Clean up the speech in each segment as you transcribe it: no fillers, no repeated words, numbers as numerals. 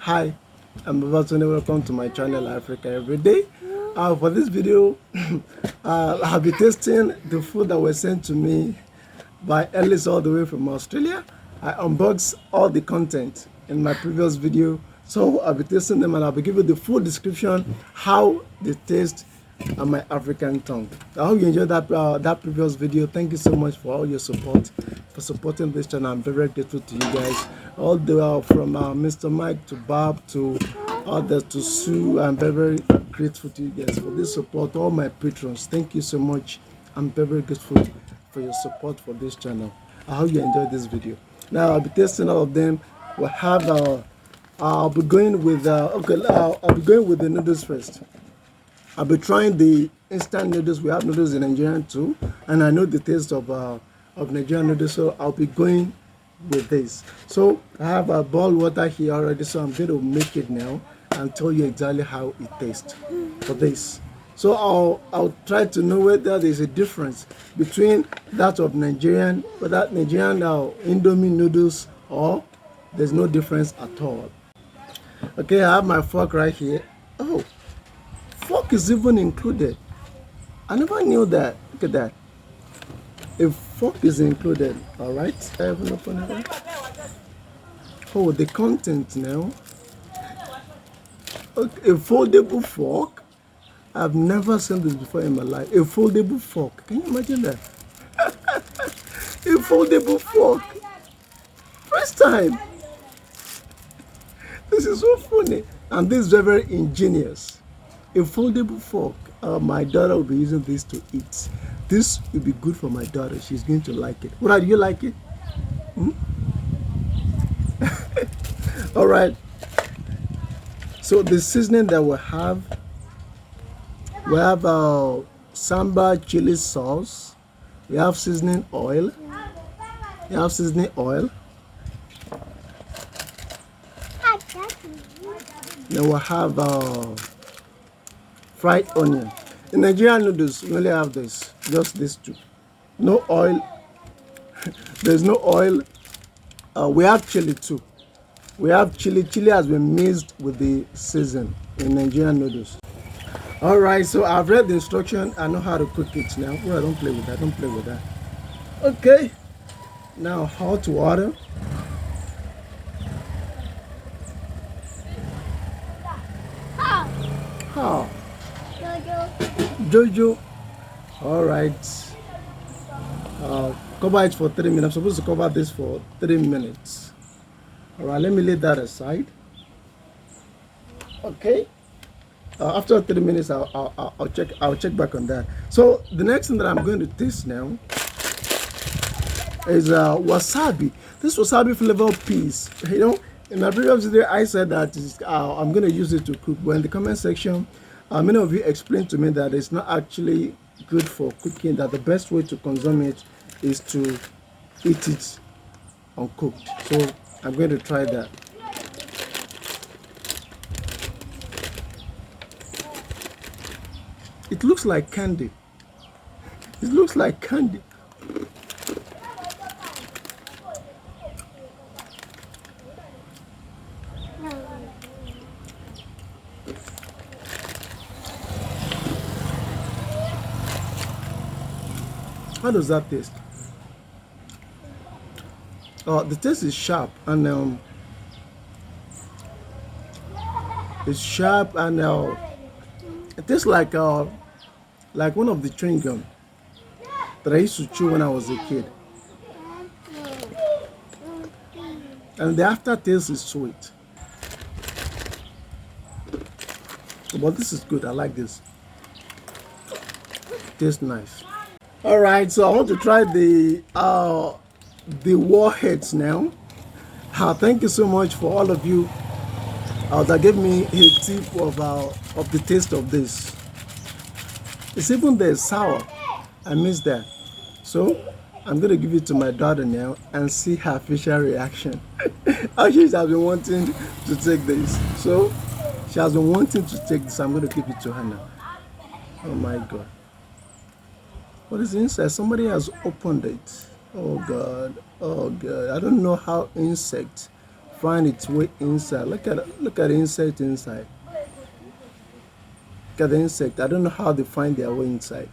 Hi, I'm Babatunde. Welcome to my channel Africa Every Day. For this video, I'll be tasting the food that was sent to me by Ellis all the way from Australia. I unboxed all the content in my previous video, so I'll be tasting them and I'll be giving the full description how they taste on my African tongue. I hope you enjoyed that previous video. Thank you so much for all your support, for supporting this channel. I'm very, very grateful to you guys. All the way from Mr. Mike to Bob to others to Sue. I'm very, very grateful to you guys for this support. All my patrons, thank you so much. I'm very, very grateful for your support for this channel. I hope you enjoyed this video. Now I'll be testing all of them. We'll have I'll be going with I'll be going with the noodles first. I'll be trying the instant noodles. We have noodles in Nigeria too, and I know the taste of Nigerian noodles, so I'll be going with this. So I have a boiled water here already, so I'm going to make it now and tell you exactly how it tastes for this. So I'll try to know whether there's a difference between that of Nigerian, Indomie noodles, or there's no difference at all. Okay, I have my fork right here. Oh, fork is even included. I never knew that. Look at that. A fork is included. All right. I haven't opened it. Oh, the content now. Okay, a foldable fork. I've never seen this before in my life. A foldable fork. Can you imagine that? A foldable fork. First time. This is so funny. And this is very, very ingenious. A foldable fork. My daughter will be using this to eat. This will be good for my daughter. She's going to like it. What do you like it? All right. So the seasoning that we have samba chili sauce. We have seasoning oil. We have seasoning oil. Then we have fried onion. In Nigerian noodles, we only have this, just these two. No oil. There's no oil. We have chili too. We have chili. Chili has been mixed with the season in Nigerian noodles. All right, so I've read the instruction. I know how to cook it now. Well, don't play with that. Don't play with that. Okay. Now hot water. How? Jojo. All right. Cover it for 3 minutes. I'm supposed to cover this for 3 minutes. All right, let me lay that aside. Okay. After 3 minutes, I'll check back on that. So the next thing that I'm going to taste now is wasabi. This wasabi flavor piece. You know, in my previous video, I said that I'm going to use it to cook. But in the comment section, many of you explained to me that it's not actually good for cooking, that the best way to consume it is to eat it uncooked. So I'm going to try that. It looks like candy. It looks like candy. How does that taste? The taste is sharp and it's sharp and it tastes like one of the chewing gum that I used to chew when I was a kid. And the aftertaste is sweet. But this is good. I like this. Tastes nice. All right, so I want to try the warheads now. Thank you so much for all of you that gave me a tip of the taste of this. It's even there sour. I missed that. So I'm gonna give it to my daughter now and see her facial reaction. Actually, she has been wanting to take this. So she has been wanting to take this. I'm gonna give it to her now. Oh my God. What is inside? Somebody has opened it. Oh God. Oh God. I don't know how insects find its way inside. Look at the insect inside. Look at the insect. I don't know how they find their way inside.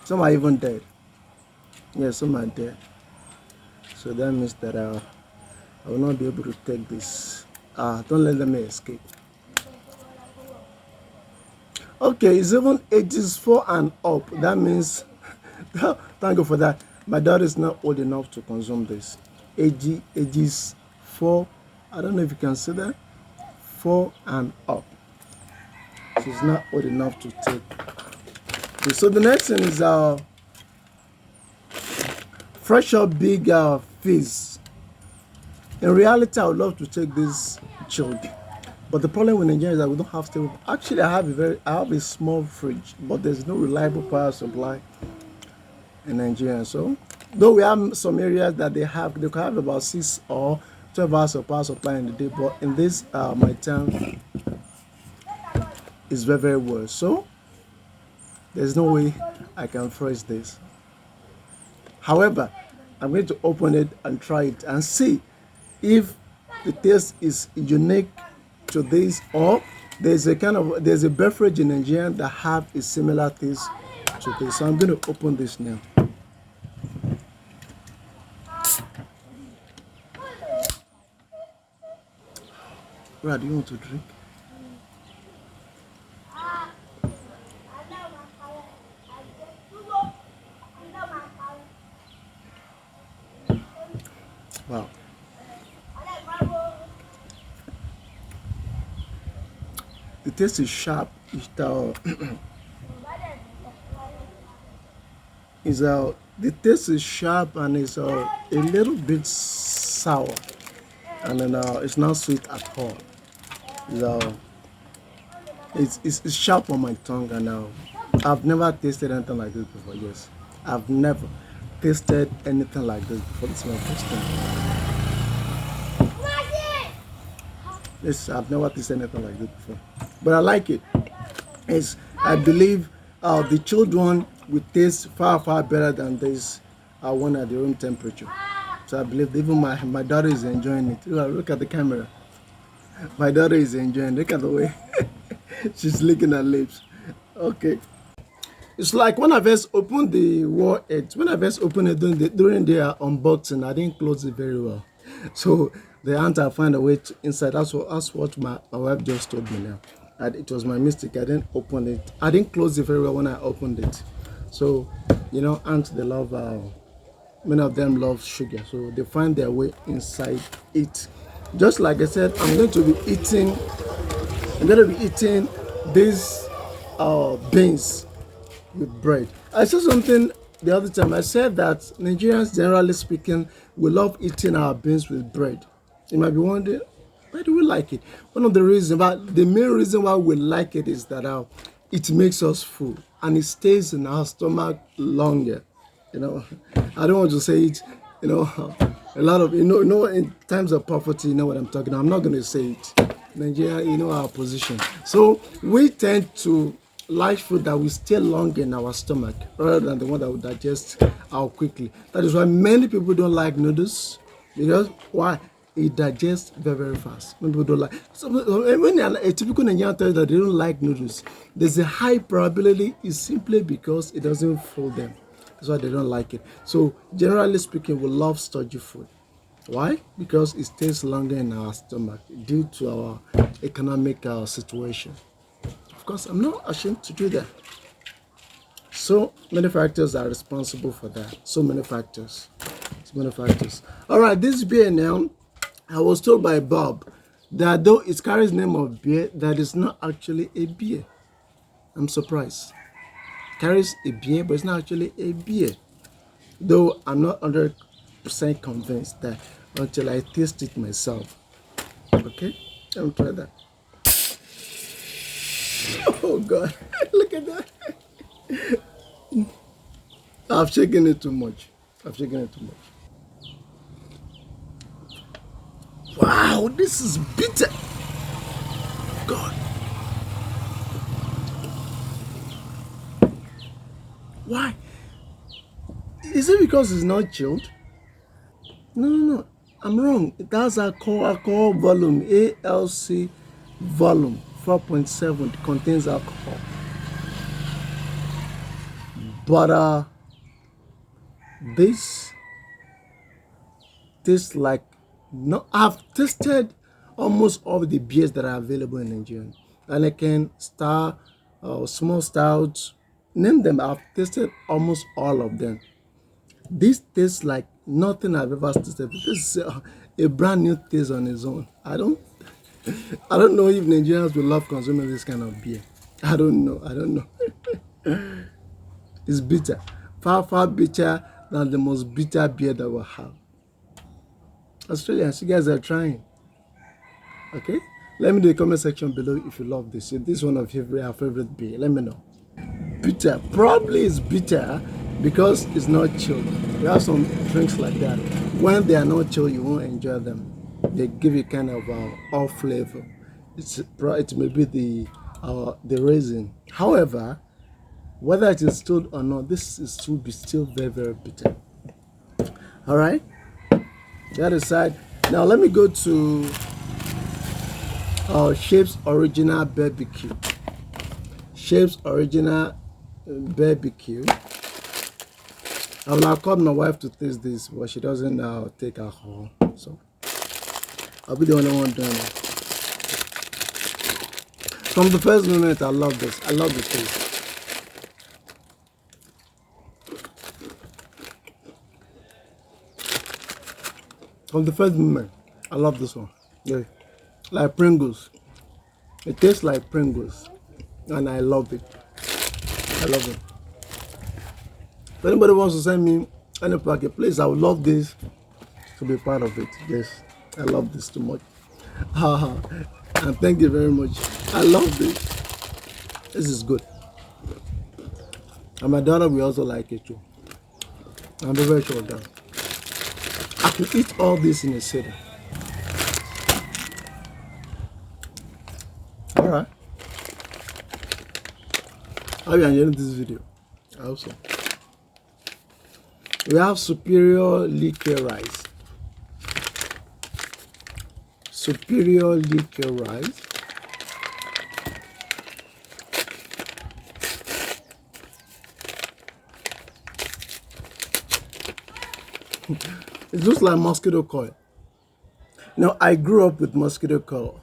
Some are even dead. Yeah, some are dead. So that means that I will not be able to take this. Don't let them escape. Okay, it's even ages 4 and up. That means, thank you for that. My daughter is not old enough to consume this. Ages 4, I don't know if you can see that, 4 and up. She's not old enough to take. Okay, so the next thing is fresh up big fizz. In reality, I would love to take this chilled. But the problem with Nigeria is that we don't have stable. Actually, I have a small fridge, but there's no reliable power supply in Nigeria. So, though we have some areas that they could have about 6 or 12 hours of power supply in the day. But in this, my town is very, very worse. So, there's no way I can freeze this. However, I'm going to open it and try it and see if the taste is unique to this, or there's a beverage in Nigeria that have a similar taste to this. So I'm going to open this now. Brad, do you want to drink? Wow. The taste is sharp. The taste is sharp and it's a little bit sour, and then it's not sweet at all. It's sharp on my tongue, and I've never tasted anything like this before. Yes, I've never tasted anything like this before. This is my first time. Yes, I've never tasted anything like this before, but I like it. I believe the children will taste far better than this one at their own temperature. So I believe even my daughter is enjoying it. Look at the camera. My daughter is enjoying. Look at the way she's licking her lips. Okay. It's like when I first opened the warhead, when I first opened it during the unboxing, I didn't close it very well. So the aunt I find a way inside. That's what my wife just told me now. It was my mistake. I didn't open it. I didn't close it very well when I opened it. So, you know, aunts, they love, many of them love sugar. So they find their way inside it. Just like I said, I'm going to be eating these beans with bread. I said something the other time. I said that Nigerians, generally speaking, we love eating our beans with bread. You might be wondering, why do we like it? One of the reasons, but the main reason why we like it is that it makes us full and it stays in our stomach longer. You know, I don't want to say it. You know, a lot of in times of poverty, you know what I'm talking about. I'm not going to say it. Nigeria, you know our position. So we tend to like food that will stay long in our stomach rather than the one that will digest out quickly. That is why many people don't like noodles. Because why? It digests very fast. Many people don't like. So when a typical Nigerian tells that they don't like noodles, there's a high probability it's simply because it doesn't fill them. That's why they don't like it. So generally speaking, we love stodgy food. Why? Because it stays longer in our stomach due to our economic situation. Of course, I'm not ashamed to do that. So many factors are responsible for that. So many factors. All right, this beer now, I was told by Bob that though it carries the name of beer, that is not actually a beer. I'm surprised. It carries a beer, but it's not actually a beer. Though I'm not 100% convinced that until I taste it myself. Okay, let me try that. Oh God, look at that. I've shaken it too much. Wow, this is bitter. God. Why? Is it because it's not chilled? No, no, no. I'm wrong. It has alcohol volume. ALC volume 4.7 contains alcohol. But this tastes like no. I've tasted almost all the beers that are available in Nigeria. Anakin, Star, Small Stout, name them. I've tasted almost all of them. This tastes like nothing I've ever tasted. This is a brand new taste on its own. I don't know if Nigerians will love consuming this kind of beer. I don't know. I don't know. It's bitter. Far, far bitter than the most bitter beer that we have. Australians, you guys are trying. Okay? Let me know in the comment section below if you love this. If this is one of your favorite beer, let me know. Bitter. Probably it's bitter because it's not chilled. We have some drinks like that. When they are not chilled, you won't enjoy them. They give you kind of off flavor. It may be the raisin. However, whether it is chilled or not, this is still very, very bitter. All right. That aside, now let me go to Shape's Original Barbecue. Shape's Original Barbecue. I will have called my wife to taste this, but she doesn't take alcohol, so I'll be the only one doing it. From the first moment, I love this. I love the taste. From the first moment, I love this one. Yeah. Like Pringles. It tastes like Pringles. And I love it. I love it. If anybody wants to send me any packet, please, I would love this to be part of it. Yes, I love this too much. And thank you very much. I love this. This is good. And my daughter will also like it too. I'm very sure of that. I could eat all this in a sitting. Alright. How are you enjoying this video? I hope so. We have superior liquor rice. Superior liquor rice. It looks like mosquito coil. Now, I grew up with mosquito coil.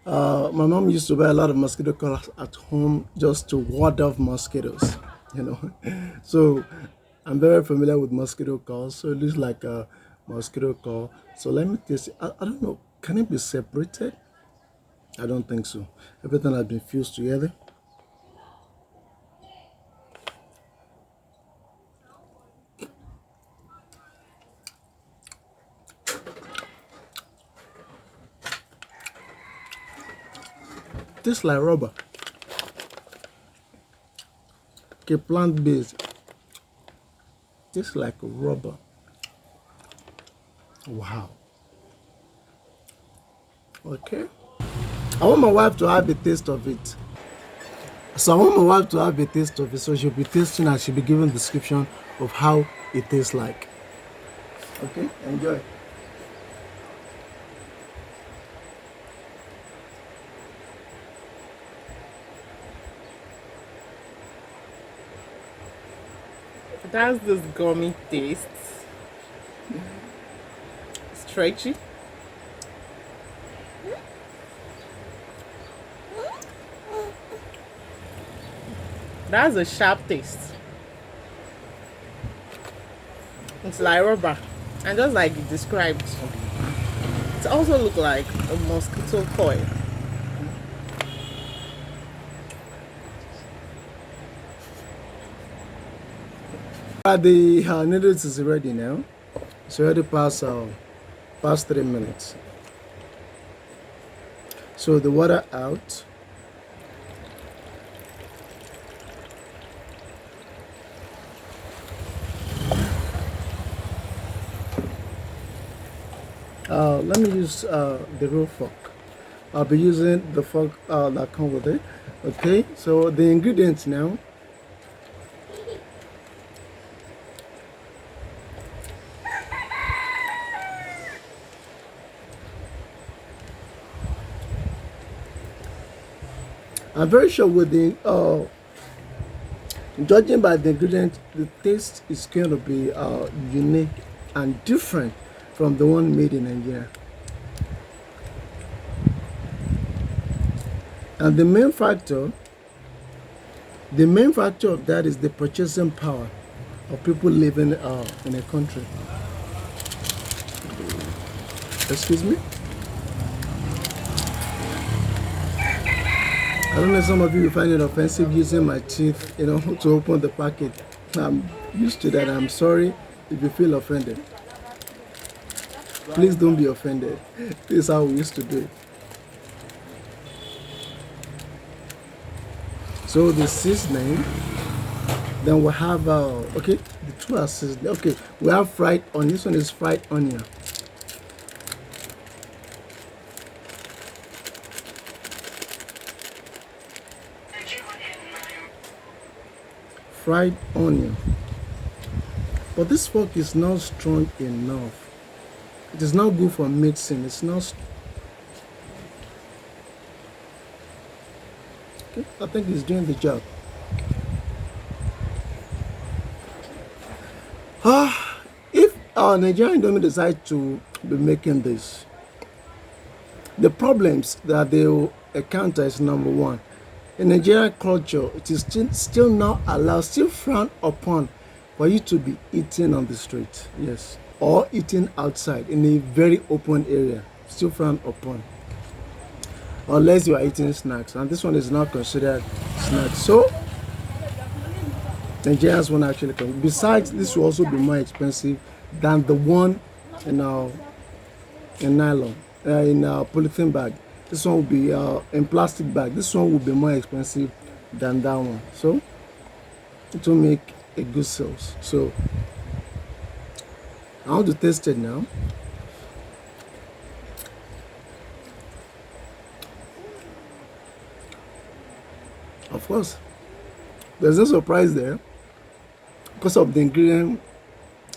My mom used to buy a lot of mosquito coil at home just to ward off mosquitoes, you know. So I'm very familiar with mosquito coil. So it looks like a mosquito coil. So let me taste it. I don't know. Can it be separated? I don't think so. Everything has been fused together. Tastes like rubber. Okay, plant-based. Tastes like rubber. Wow. Okay. I want my wife to have a taste of it. So she'll be tasting and she'll be giving a description of how it tastes like. Okay, enjoy. That's this gummy taste. Stretchy. That's a sharp taste. It's like rubber. And just like you described, it also looks like a mosquito coil. The noodles is ready now. It's already past 3 minutes. So the water out. Let me use the real fork. I'll be using the fork that comes with it. Okay, so the ingredients now. I'm very sure with the judging by the ingredients, the taste is going to be unique and different from the one made in Nigeria. And the main factor of that is the purchasing power of people living in a country. Excuse me? I don't know, some of you will find it offensive using my teeth, to open the packet. I'm used to that. I'm sorry if you feel offended. Please don't be offended. This is how we used to do it. So the seasoning, then we have, okay, the two are seasoning. Okay, we have fried onion. This one is fried onion. Fried onion. But this fork is not strong enough. It is not good for mixing. It's not. Okay, I think it's doing the job. If our Nigerian Indomie decide to be making this, the problems that they will encounter is number one. In Nigerian culture, it is still not allowed, still frowned upon for you to be eating on the street, yes, or eating outside in a very open area, still frowned upon, unless you are eating snacks, and this one is not considered snacks. So Nigerians won't actually come. Besides, this will also be more expensive than the one in nylon, in a polythene bag. This one will be in plastic bag. This one will be more expensive than that one. So it will make a good sales. So I want to test it now. Of course, there's no surprise there. Because of the ingredient,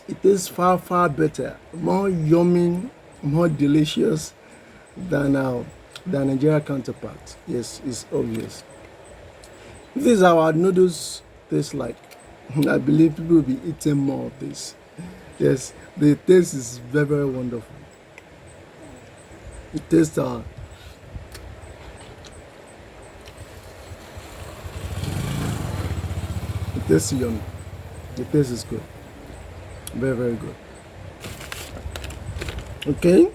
it is far, far better, more yummy, more delicious than Nigeria counterpart. Yes, it's obvious. This is how our noodles taste like. I believe people will be eating more of this. Yes, the taste is very, very wonderful. It tastes yummy. The taste is good. Very, very good. Okay.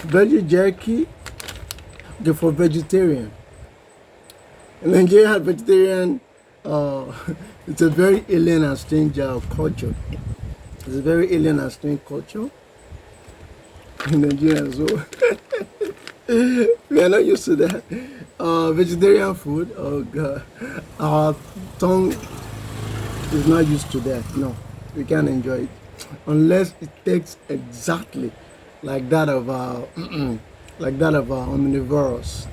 Veggie jerky. Okay, for vegetarian. In Nigeria, vegetarian, it's a very alien and strange culture. It's a very alien and strange culture in Nigeria. So we are not used to that. Vegetarian food, oh God, our tongue is not used to that. No, we can't enjoy it unless it tastes exactly like that of omnivorous.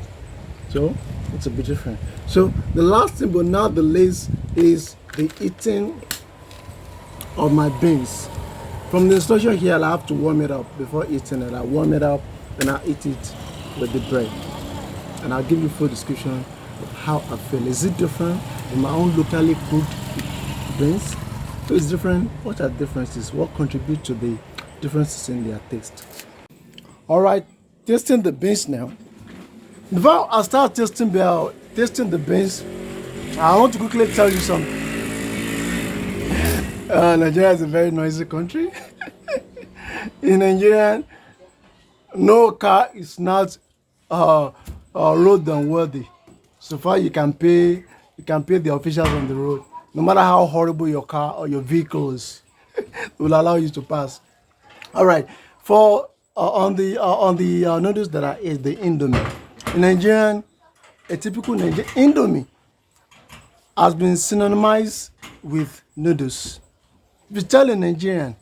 So it's a bit different. So the last thing but not the least is the eating of my beans. From the instruction here, I have to warm it up before eating it. I warm it up and I eat it with the bread. And I'll give you full description of how I feel. Is it different in my own locally cooked beans? So it's different. What are differences? What contribute to the differences in their taste? All right, tasting the beans now. Before I start tasting the beans, I want to quickly tell you something. Nigeria is a very noisy country. In Nigeria, no car is not road unworthy. So far, you can pay the officials on the road, no matter how horrible your car or your vehicle is, will allow you to pass. All right, for on the noodles that I ate, the Indomie. In Nigerian, a typical Nigerian Indomie has been synonymized with noodles. If you tell a Nigerian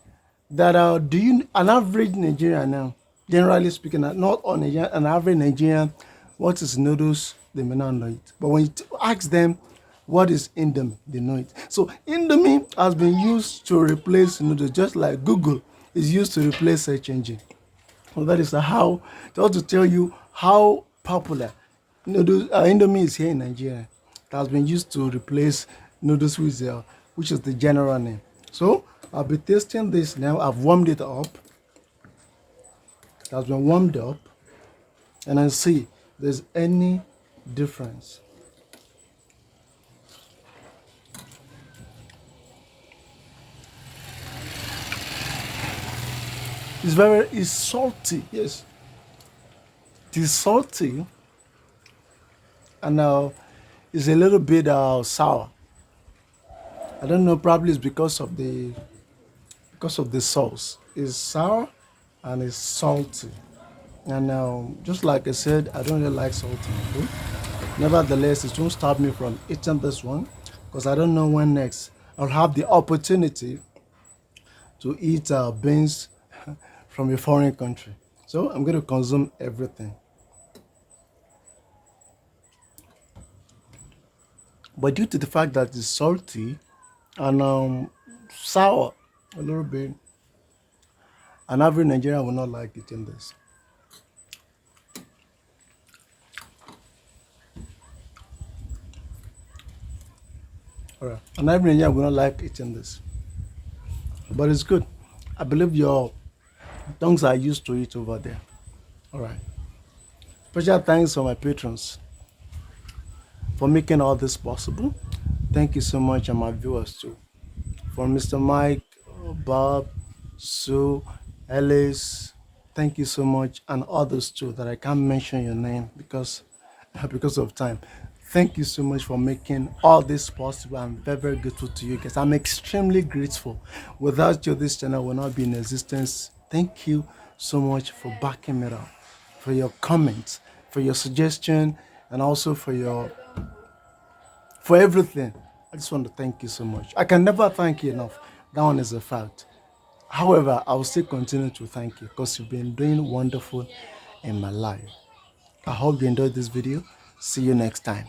that an average Nigerian now, generally speaking, not all Nigerian, an average Nigerian, what is noodles, they may not know it. But when you ask them what is Indomie, they know it. So Indomie has been used to replace noodles, just like Google is used to replace search engine. Well, that is how, to tell you how popular Noodles, Indomie is here in Nigeria. It has been used to replace noodles with which is the general name. So I'll be tasting this now. I've warmed it up. It has been warmed up, and I see if there's any difference. It's salty. Yes, it is salty, and it's a little bit sour. I don't know. Probably it's because of the sauce. It's sour and it's salty. And just like I said, I don't really like salty food. Nevertheless, it won't stop me from eating this one because I don't know when next I'll have the opportunity to eat beans from a foreign country. So I'm going to consume everything. But due to the fact that it's salty and sour a little bit, an average Nigerian will not like eating this. All right, an average Nigerian will not like eating this, but it's good. I believe your tongues are used to it over there. All right. Special thanks for my patrons for making all this possible. Thank you so much, and my viewers too. For Mr. Mike, Bob, Sue, Ellis, thank you so much, and others too that I can't mention your name because because of time. Thank you so much for making all this possible. I'm very, very grateful to you guys. I'm extremely grateful. Without you, this channel will not be in existence. Thank you so much for backing me up, for your comments, for your suggestion, and also for everything. I just want to thank you so much. I can never thank you enough. That one is a fact. However, I will still continue to thank you because you've been doing wonderful in my life. I hope you enjoyed this video. See you next time.